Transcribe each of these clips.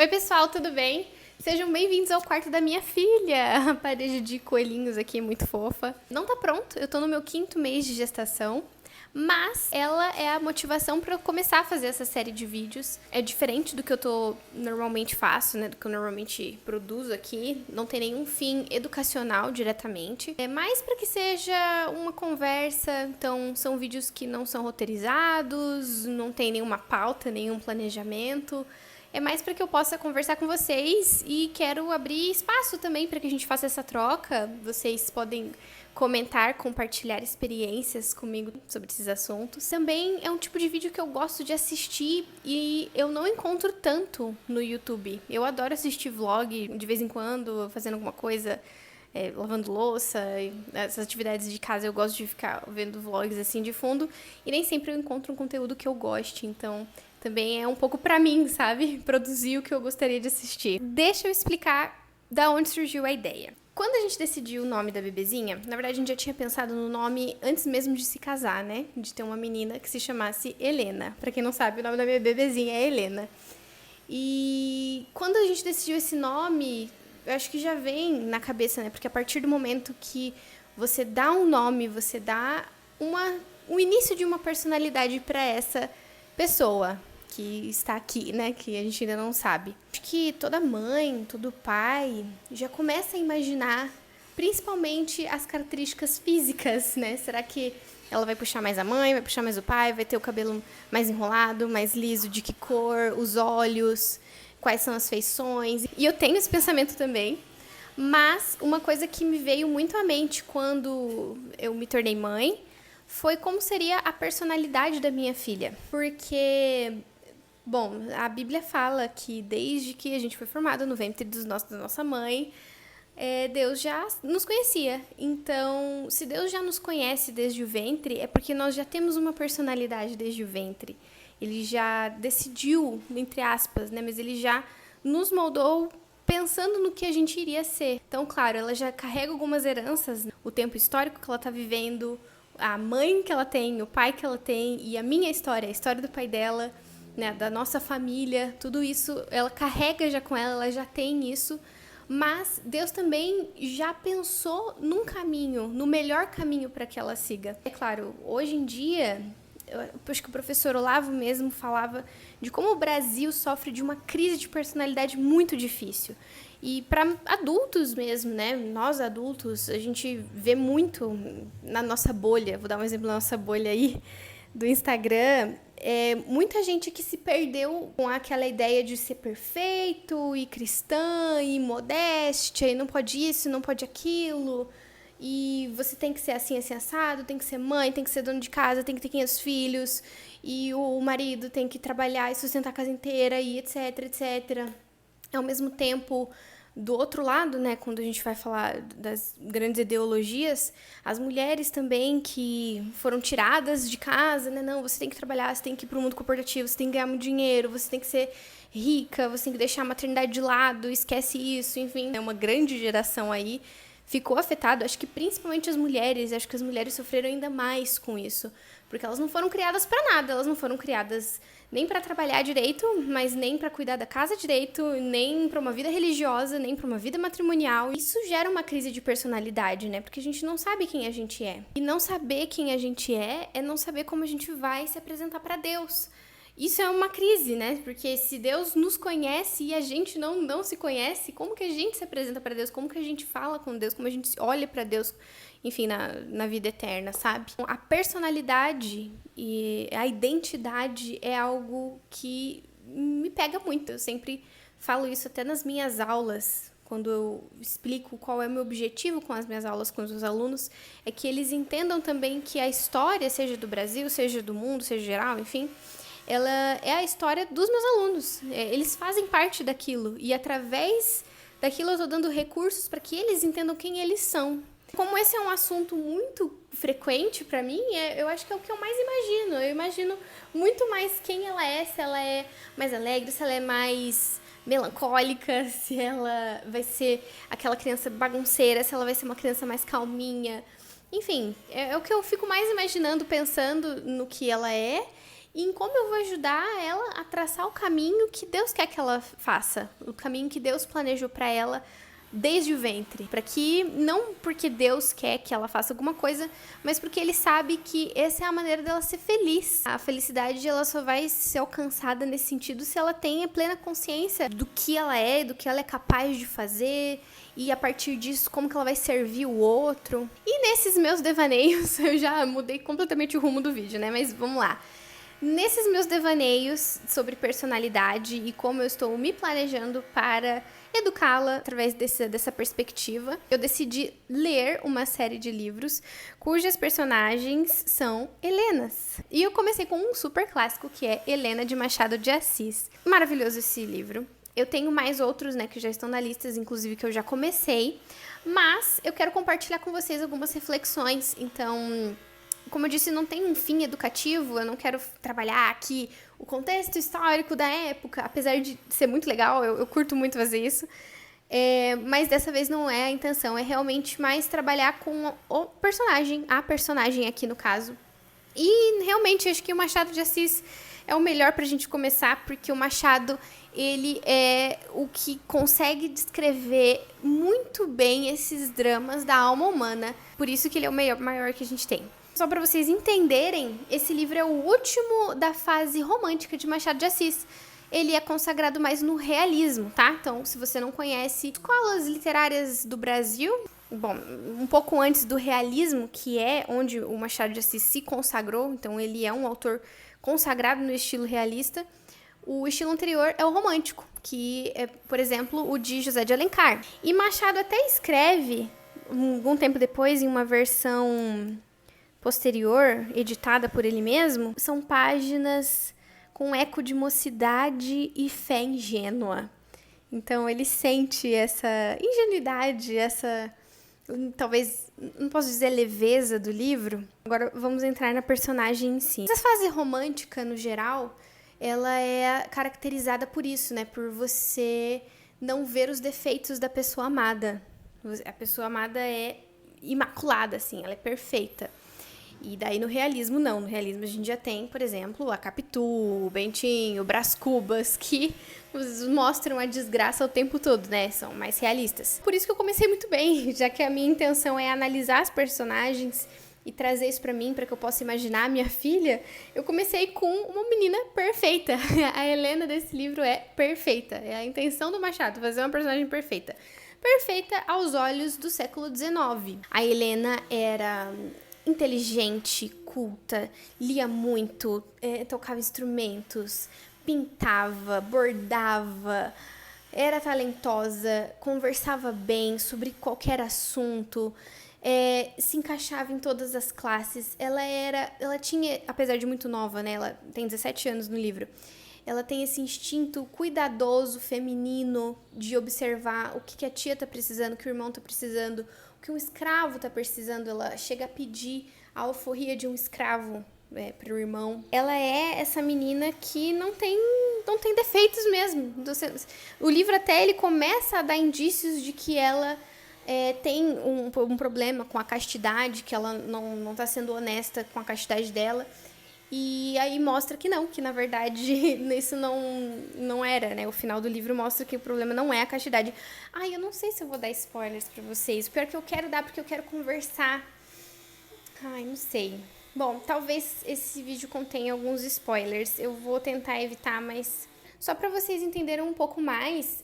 Oi, pessoal, tudo bem? Sejam bem-vindos ao quarto da minha filha. A parede de coelhinhos aqui é muito fofa. Não tá pronto, eu tô no meu 5º mês de gestação, mas ela é a motivação para eu começar a fazer essa série de vídeos. É diferente do que eu normalmente faço, né? Do que eu normalmente produzo aqui. Não tem nenhum fim educacional diretamente. É mais para que seja uma conversa. Então, são vídeos que não são roteirizados, não tem nenhuma pauta, nenhum planejamento. É mais para que eu possa conversar com vocês e quero abrir espaço também para que a gente faça essa troca. Vocês podem comentar, compartilhar experiências comigo sobre esses assuntos. Também é um tipo de vídeo que eu gosto de assistir e eu não encontro tanto no YouTube. Eu adoro assistir vlog de vez em quando, fazendo alguma coisa, lavando louça, essas atividades de casa eu gosto de ficar vendo vlogs assim de fundo e nem sempre eu encontro um conteúdo que eu goste, então também é um pouco pra mim, sabe? Produzir o que eu gostaria de assistir. Deixa eu explicar da onde surgiu a ideia. Quando a gente decidiu o nome da bebezinha, na verdade a gente já tinha pensado no nome antes mesmo de se casar, né? De ter uma menina que se chamasse Helena. Pra quem não sabe, o nome da minha bebezinha é Helena. E quando a gente decidiu esse nome, eu acho que já vem na cabeça, né? Porque a partir do momento que você dá um nome, você dá o início de uma personalidade pra essa pessoa que está aqui, né, que a gente ainda não sabe. Acho que toda mãe, todo pai já começa a imaginar principalmente as características físicas, né? Será que ela vai puxar mais a mãe, vai puxar mais o pai, vai ter o cabelo mais enrolado, mais liso, de que cor, os olhos, quais são as feições? E eu tenho esse pensamento também, mas uma coisa que me veio muito à mente quando eu me tornei mãe foi como seria a personalidade da minha filha. Porque, bom, a Bíblia fala que desde que a gente foi formado no ventre da nossa mãe, Deus já nos conhecia. Então, se Deus já nos conhece desde o ventre, é porque nós já temos uma personalidade desde o ventre. Ele já decidiu, entre aspas, né? Mas ele já nos moldou pensando no que a gente iria ser. Então, claro, ela já carrega algumas heranças, né? O tempo histórico que ela está vivendo, a mãe que ela tem, o pai que ela tem e a minha história, a história do pai dela, né, da nossa família, tudo isso ela carrega já com ela já tem isso, mas Deus também já pensou num caminho, no melhor caminho para que ela siga. É claro, hoje em dia, eu acho que o professor Olavo mesmo falava de como o Brasil sofre de uma crise de personalidade muito difícil. E para adultos mesmo, né? Nós adultos, a gente vê muito na nossa bolha, vou dar um exemplo da nossa bolha aí, do Instagram, muita gente que se perdeu com aquela ideia de ser perfeito e cristã e modéstia e não pode isso, não pode aquilo. E você tem que ser assim, assim, assado, tem que ser mãe, tem que ser dono de casa, tem que ter 500 filhos, e o marido tem que trabalhar e sustentar a casa inteira, e etc, etc. Ao mesmo tempo, do outro lado, né, quando a gente vai falar das grandes ideologias, as mulheres também que foram tiradas de casa, né, não, você tem que trabalhar, você tem que ir para o mundo corporativo, você tem que ganhar muito dinheiro, você tem que ser rica, você tem que deixar a maternidade de lado, esquece isso, enfim. É uma grande geração aí ficou afetado, acho que principalmente as mulheres, acho que as mulheres sofreram ainda mais com isso, porque elas não foram criadas para nada, elas não foram criadas nem para trabalhar direito, mas nem para cuidar da casa direito, nem para uma vida religiosa, nem para uma vida matrimonial. Isso gera uma crise de personalidade, né? Porque a gente não sabe quem a gente é. E não saber quem a gente é não saber como a gente vai se apresentar para Deus. Isso é uma crise, né? Porque se Deus nos conhece e a gente não se conhece, como que a gente se apresenta para Deus? Como que a gente fala com Deus? Como a gente olha para Deus, enfim, na vida eterna, sabe? A personalidade e a identidade é algo que me pega muito. Eu sempre falo isso até nas minhas aulas, quando eu explico qual é o meu objetivo com as minhas aulas com os meus alunos, é que eles entendam também que a história, seja do Brasil, seja do mundo, seja geral, enfim, ela é a história dos meus alunos. Eles fazem parte daquilo. E através daquilo eu estou dando recursos para que eles entendam quem eles são. Como esse é um assunto muito frequente para mim, eu acho que é o que eu mais imagino. Eu imagino muito mais quem ela é, se ela é mais alegre, se ela é mais melancólica, se ela vai ser aquela criança bagunceira, se ela vai ser uma criança mais calminha. Enfim, é o que eu fico mais imaginando, pensando no que ela é. e em como eu vou ajudar ela a traçar o caminho que Deus quer que ela faça, o caminho que Deus planejou para ela desde o ventre, para que, não porque Deus quer que ela faça alguma coisa, mas porque Ele sabe que essa é a maneira dela ser feliz. A felicidade, ela só vai ser alcançada nesse sentido se ela tem a plena consciência do que ela é, do que ela é capaz de fazer, e a partir disso, como que ela vai servir o outro. E nesses meus devaneios, eu já mudei completamente o rumo do vídeo, né? Mas vamos lá. Nesses meus devaneios sobre personalidade e como eu estou me planejando para educá-la através dessa perspectiva, eu decidi ler uma série de livros cujas personagens são Helenas. E eu comecei com um super clássico, que é Helena de Machado de Assis. Maravilhoso esse livro. Eu tenho mais outros, né, que já estão na lista, inclusive que eu já comecei, mas eu quero compartilhar com vocês algumas reflexões. Então, como eu disse, não tem um fim educativo, eu não quero trabalhar aqui o contexto histórico da época, apesar de ser muito legal, eu curto muito fazer isso, mas dessa vez não é a intenção, é realmente mais trabalhar com o personagem, a personagem aqui no caso. E realmente acho que o Machado de Assis é o melhor pra gente começar, porque o Machado, ele é o que consegue descrever muito bem esses dramas da alma humana, por isso que ele é o maior que a gente tem. Só para vocês entenderem, esse livro é o último da fase romântica de Machado de Assis. Ele é consagrado mais no realismo, tá? Então, se você não conhece escolas literárias do Brasil, bom, um pouco antes do realismo, que é onde o Machado de Assis se consagrou, então ele é um autor consagrado no estilo realista. O estilo anterior é o romântico, que é, por exemplo, o de José de Alencar. E Machado até escreve, algum tempo depois, em uma versão posterior, editada por ele mesmo, são páginas com eco de mocidade e fé ingênua. Então ele sente essa ingenuidade, essa, talvez, não posso dizer leveza do livro. Agora vamos entrar na personagem em si. Essa fase romântica, no geral, ela é caracterizada por isso, né? Por você não ver os defeitos da pessoa amada. A pessoa amada é imaculada, assim, ela é perfeita. E daí no realismo não, no realismo a gente já tem, por exemplo, a Capitu, o Bentinho, o Brás Cubas, que mostram a desgraça o tempo todo, né, são mais realistas. Por isso que eu comecei muito bem, já que a minha intenção é analisar as personagens e trazer isso pra mim, pra que eu possa imaginar a minha filha, eu comecei com uma menina perfeita. A Helena desse livro é perfeita, é a intenção do Machado, fazer uma personagem perfeita. Perfeita aos olhos do século XIX. A Helena era inteligente, culta, lia muito, tocava instrumentos, pintava, bordava, era talentosa, conversava bem sobre qualquer assunto, se encaixava em todas as classes. Ela tinha, apesar de muito nova, né, ela tem 17 anos no livro, ela tem esse instinto cuidadoso, feminino, de observar o que a tia tá precisando, o que o irmão tá precisando, o que um escravo tá precisando. Ela chega a pedir a alforria de um escravo pro irmão. Ela é essa menina que não tem defeitos mesmo. O livro até ele começa a dar indícios de que ela tem um problema com a castidade, que ela não tá sendo honesta com a castidade dela. E aí mostra que não, que na verdade isso não era, né? O final do livro mostra que o problema não é a castidade. Ai, eu não sei se eu vou dar spoilers pra vocês. Pior que eu quero dar, porque eu quero conversar. Ai, não sei. Bom, talvez esse vídeo contenha alguns spoilers. Eu vou tentar evitar, mas só pra vocês entenderem um pouco mais,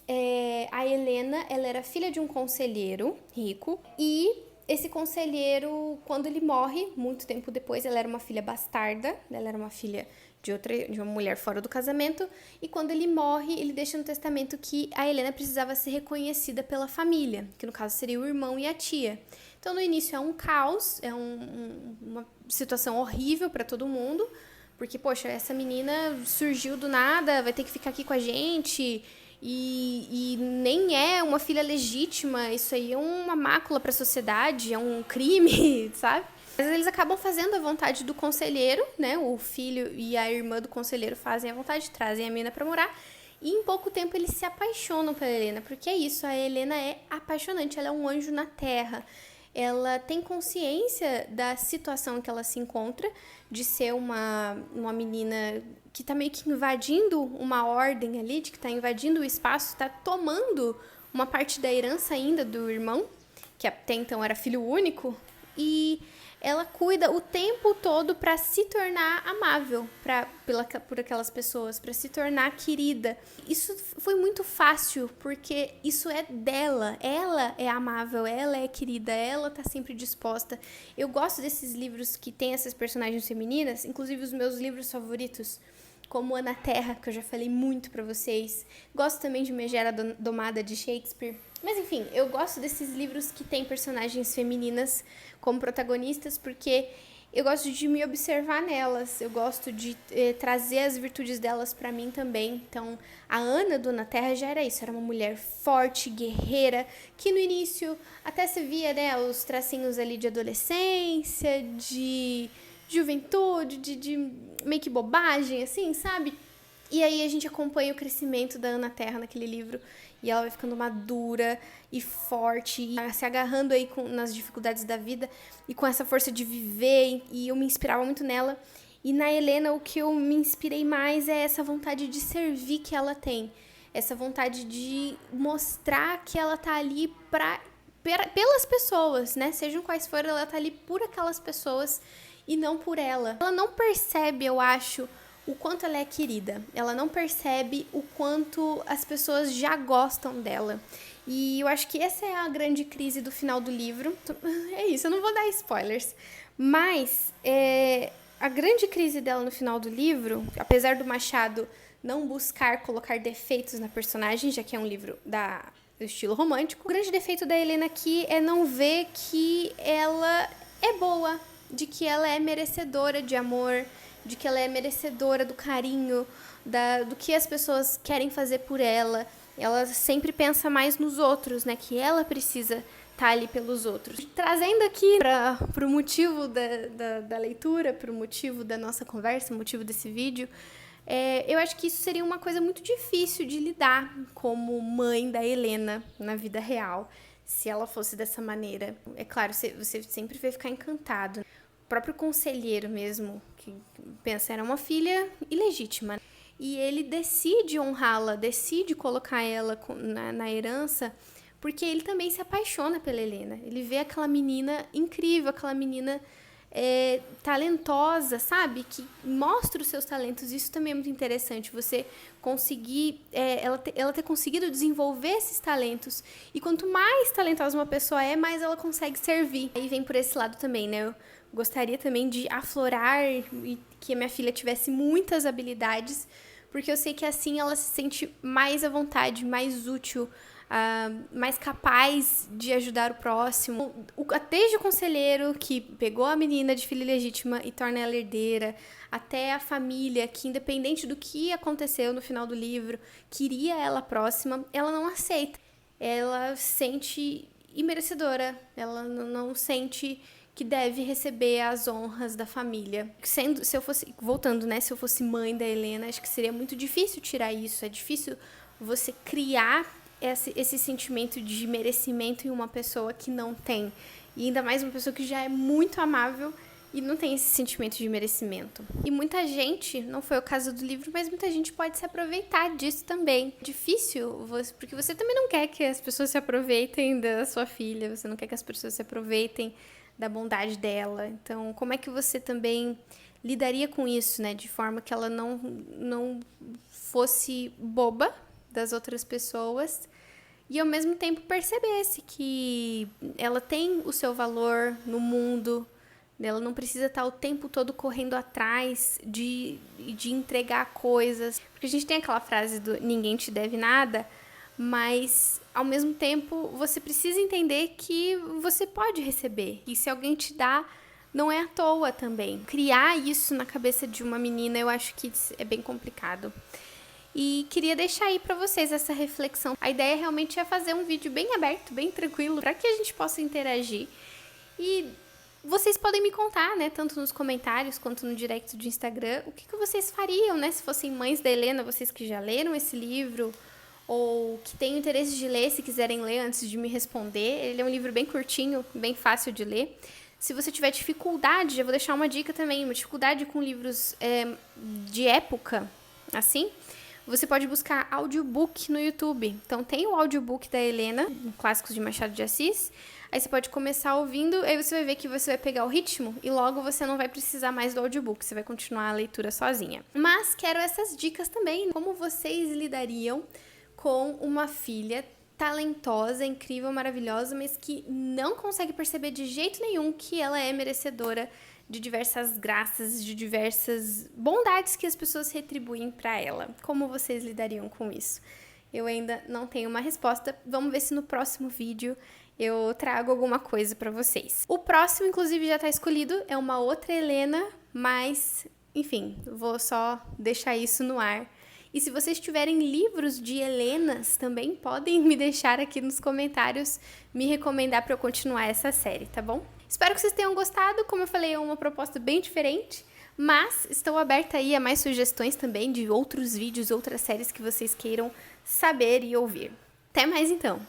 a Helena, ela era filha de um conselheiro rico e esse conselheiro, quando ele morre, muito tempo depois, ela era uma filha bastarda, ela era uma filha de uma mulher fora do casamento, e quando ele morre, ele deixa no testamento que a Helena precisava ser reconhecida pela família, que no caso seria o irmão e a tia. Então, no início é um caos, é uma situação horrível para todo mundo, porque, poxa, essa menina surgiu do nada, vai ter que ficar aqui com a gente, e nem é uma filha legítima, isso aí é uma mácula para a sociedade, é um crime, sabe? Mas eles acabam fazendo a vontade do conselheiro, né? O filho e a irmã do conselheiro fazem a vontade, trazem a menina para morar, e em pouco tempo eles se apaixonam pela Helena, porque é isso, a Helena é apaixonante, ela é um anjo na terra. ela tem consciência da situação que ela se encontra, de ser uma menina que tá meio que invadindo uma ordem ali, de que tá invadindo o espaço, tá tomando uma parte da herança ainda do irmão, que até então era filho único, e ela cuida o tempo todo para se tornar amável por aquelas pessoas, para se tornar querida. Isso foi muito fácil, porque isso é dela. Ela é amável, ela é querida, ela tá sempre disposta. Eu gosto desses livros que tem essas personagens femininas, inclusive os meus livros favoritos, como Ana Terra, que eu já falei muito pra vocês. Gosto também de Megera Domada, de Shakespeare. Mas enfim, eu gosto desses livros que tem personagens femininas como protagonistas, porque eu gosto de me observar nelas, eu gosto de trazer as virtudes delas pra mim também. Então, a Ana do Ana Terra já era isso, era uma mulher forte, guerreira, que no início até se via, né, os tracinhos ali de adolescência, de juventude, de meio que bobagem, assim, sabe? E aí a gente acompanha o crescimento da Ana Terra naquele livro, e ela vai ficando madura e forte, e se agarrando aí nas dificuldades da vida, e com essa força de viver, e eu me inspirava muito nela. E na Helena, o que eu me inspirei mais é essa vontade de servir que ela tem, essa vontade de mostrar que ela tá ali pelas pessoas, né? Sejam quais forem, ela tá ali por aquelas pessoas e não por ela. Ela não percebe, eu acho, o quanto ela é querida. Ela não percebe o quanto as pessoas já gostam dela. E eu acho que essa é a grande crise do final do livro. É isso, eu não vou dar spoilers. Mas a grande crise dela no final do livro, apesar do Machado não buscar colocar defeitos na personagem, já que é um livro do estilo romântico, o grande defeito da Helena aqui é não ver que ela é boa, de que ela é merecedora de amor, de que ela é merecedora do carinho, do que as pessoas querem fazer por ela. Ela sempre pensa mais nos outros, né? Que ela precisa estar ali pelos outros. Trazendo aqui para o motivo da leitura, para o motivo da nossa conversa, o motivo desse vídeo, eu acho que isso seria uma coisa muito difícil de lidar como mãe da Helena na vida real, se ela fosse dessa maneira. É claro, você sempre vai ficar encantado. O próprio conselheiro mesmo, que pensa, era uma filha ilegítima. E ele decide honrá-la, decide colocar ela na herança, porque ele também se apaixona pela Helena. Ele vê aquela menina incrível, aquela menina talentosa, sabe? Que mostra os seus talentos. Isso também é muito interessante. Você conseguir, ela ter conseguido desenvolver esses talentos. E quanto mais talentosa uma pessoa é, mais ela consegue servir. Aí vem por esse lado também, né? Eu gostaria também de aflorar e que a minha filha tivesse muitas habilidades, porque eu sei que assim ela se sente mais à vontade, mais útil, mais capaz de ajudar o próximo. Desde o conselheiro que pegou a menina de filha legítima e torna ela herdeira, até a família que, independente do que aconteceu no final do livro, queria ela próxima, ela não aceita. Ela se sente imerecedora, ela não sente que deve receber as honras da família. Se eu fosse mãe da Helena, acho que seria muito difícil tirar isso. É difícil você criar esse sentimento de merecimento em uma pessoa que não tem. E ainda mais uma pessoa que já é muito amável e não tem esse sentimento de merecimento. E muita gente, não foi o caso do livro, mas muita gente pode se aproveitar disso também. Difícil, porque você também não quer que as pessoas se aproveitem da sua filha, você não quer que as pessoas se aproveitem da bondade dela. Então, como é que você também lidaria com isso, né? De forma que ela não fosse boba das outras pessoas e, ao mesmo tempo, percebesse que ela tem o seu valor no mundo, ela não precisa estar o tempo todo correndo atrás de entregar coisas. Porque a gente tem aquela frase do ninguém te deve nada, mas, ao mesmo tempo, você precisa entender que você pode receber. E se alguém te dá, não é à toa também. Criar isso na cabeça de uma menina, eu acho que é bem complicado. E queria deixar aí pra vocês essa reflexão. A ideia realmente é fazer um vídeo bem aberto, bem tranquilo, para que a gente possa interagir. E vocês podem me contar, né, tanto nos comentários quanto no direct do Instagram, o que vocês fariam, né, se fossem mães da Helena, vocês que já leram esse livro, ou que tenham interesse de ler, se quiserem ler antes de me responder. Ele é um livro bem curtinho, bem fácil de ler. Se você tiver dificuldade, já vou deixar uma dica também, uma dificuldade com livros de época, assim, você pode buscar audiobook no YouTube. Então, tem o audiobook da Helena, Clássicos de Machado de Assis. Aí você pode começar ouvindo, aí você vai ver que você vai pegar o ritmo e logo você não vai precisar mais do audiobook, você vai continuar a leitura sozinha. Mas quero essas dicas também. Como vocês lidariam com uma filha talentosa, incrível, maravilhosa, mas que não consegue perceber de jeito nenhum que ela é merecedora de diversas graças, de diversas bondades que as pessoas retribuem para ela. Como vocês lidariam com isso? Eu ainda não tenho uma resposta. Vamos ver se no próximo vídeo eu trago alguma coisa para vocês. O próximo, inclusive, já tá escolhido. É uma outra Helena, mas, enfim, vou só deixar isso no ar. E se vocês tiverem livros de Helenas, também podem me deixar aqui nos comentários, me recomendar para eu continuar essa série, tá bom? Espero que vocês tenham gostado. Como eu falei, é uma proposta bem diferente, mas estou aberta aí a mais sugestões também de outros vídeos, outras séries que vocês queiram saber e ouvir. Até mais então!